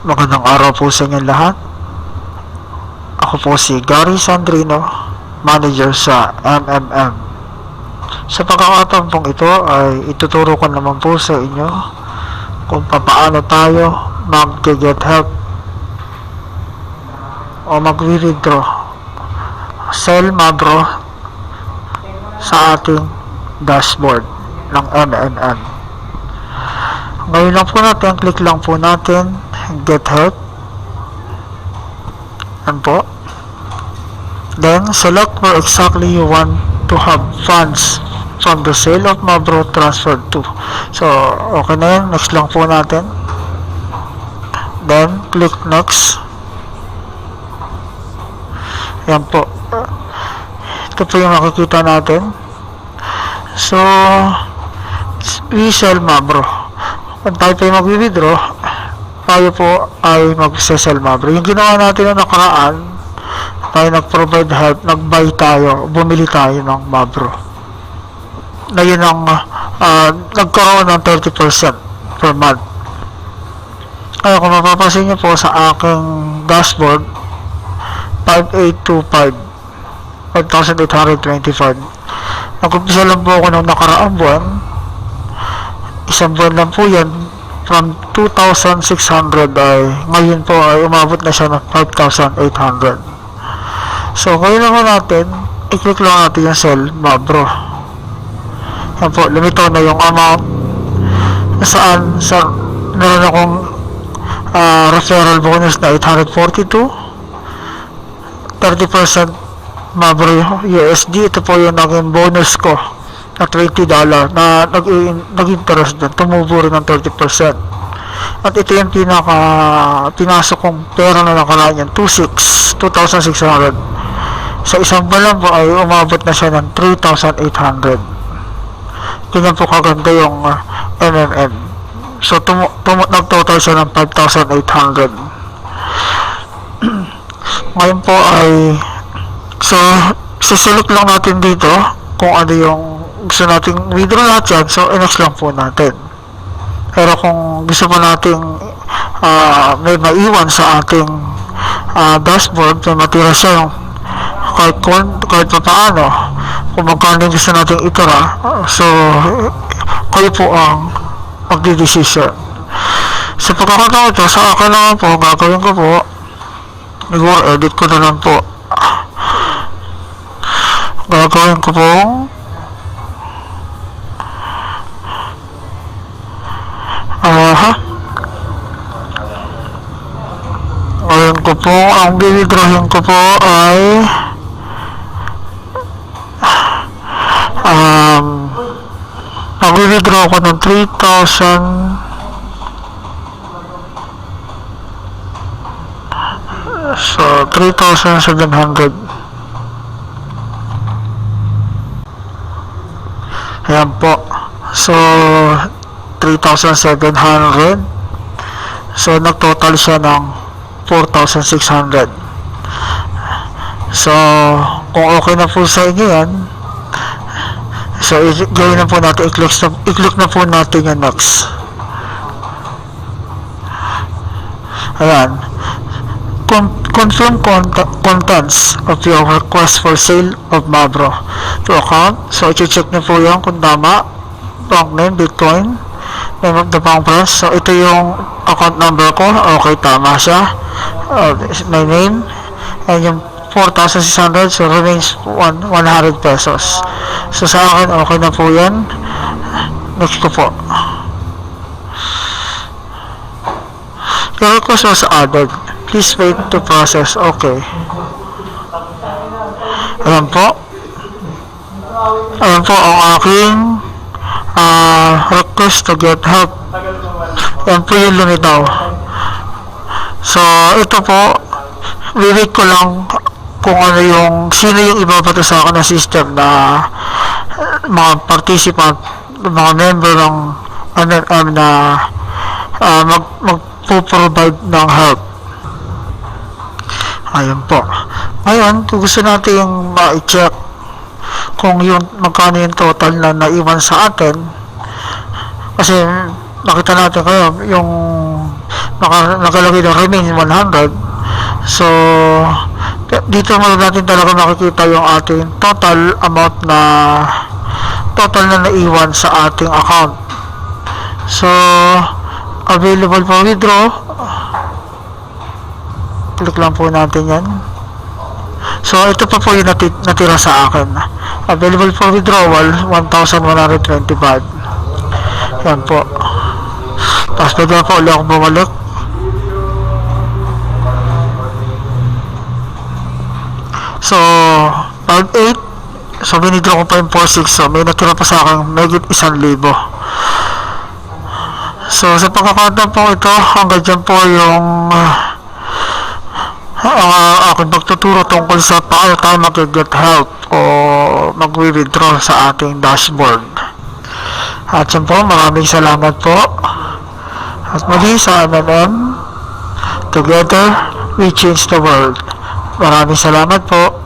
Magandang araw po sa inyo lahat. Ako po si Gary Sandrino, manager sa MMM. Sa pagkakataon pong ito ay ituturo ko naman po sa inyo kung paano tayo mag-get help o mag-withdraw sell Mabro sa ating dashboard ng MMM. Ngayon lang po natin, click lang po natin get help. And po. Then, select where exactly you want to have funds from the sale of Mabro transferred to. So, okay na yan. Next lang po natin. Then, click next. Yan po. Ito po yung makikita natin. So, we sell Mabro. Kung tayo po yung mag-withdraw, tayo po ay mag-sell Mabro. Yung ginawa natin na nakaraan, tayo nag-provide help, nag-buy tayo, bumili tayo ng Mabro. Na yun ang nagkaroon ng 30% per month. Kaya kung mapapansin nyo po sa aking dashboard, 5825, 5,825. Nag-umpisa lang po ako ng nakaraang buwan. Isang buwan lang po yan. From 2,600 ay ngayon po ay umabot na siya ng 5,800. So ngayon naman natin, i-click lang natin yung sell Mabro. Yan po, limitaw na yung amount saan sa meron akong referral bonus na 842, 30% Mabro USD. Ito po yung naging bonus ko na $20 na nag-interest din, tumubo rin ng 30%. At ito yung pinasok kong pera na nakaraan yan, 2,600. Sa isang buwan po ay umabot na siya ng 3,800. Ganyan po kaganda yung MMM. So nag-total siya ng 5,800. Ngayon po ay select lang natin dito kung ano yung gusto nating withdraw lahat yan. So next lang po natin. Pero kung gusto pa nating may maiwan sa ating dashboard, may matira siya yung kahit pa paano, kung magkano gusto nating itira, so kayo po ang magdidesisyon. Sa pagkakataon ito, sa akin naman po, gagawin ko po, edit ko na lang po. Gagawin ko po ngayon ko po, ang withdrawin ko po ay mag-withdraw ko ng 3,000. So 3,700. Ayan po. So 3,700. So nag-total siya ng 4,600. So kung okay na po sa inyo yan, so gawin na po natin, i-click na po natin yung next. Ayan, confirm contents of your request for sale of Mabro to account. So i-check na po yan kung tama. Bank name, Bitcoin, name of the bank branch. So ito yung account number ko. Okay, tama siya. My name, and yung 4,600, so remains 100 pesos. So sa akin, okay na po yan. Next ko po. Your request was added. Please wait to process. Okay. Ayan po. Ayan po ang aking request to get help. Ayan po yung lumitaw. So ito po, wait ko lang kung ano yung sino yung ibabato sa akin ng system na mga participant, mga member ng MMM na magpo-provide ng help. Ayun po. Ngayon, kung gusto natin yung ma-check kung yung magkano yung total na naiwan sa atin, kasi nakita natin kayo yung nakalagay na remain 100. So, dito mo natin talaga makikita yung ating total amount na naiwan sa ating account. So, available for withdraw. Click lang po natin yan. So, ito pa po yung natira sa akin. Available for withdrawal, 1,125. Yan po. Tapos pwede na po ulit akong bumalik. So, 5,800. So, winidraw ko pa yung 4,600. So, may natira pa sa akin, megit 1,000. So, sa pagkakataon po ito, hanggang dyan po yung aking pagtuturo tungkol sa paano tayo mag-get help o mag-withdraw sa ating dashboard. At yan po, maraming salamat po. At muli sa MMM, together we change the world. Maraming salamat po.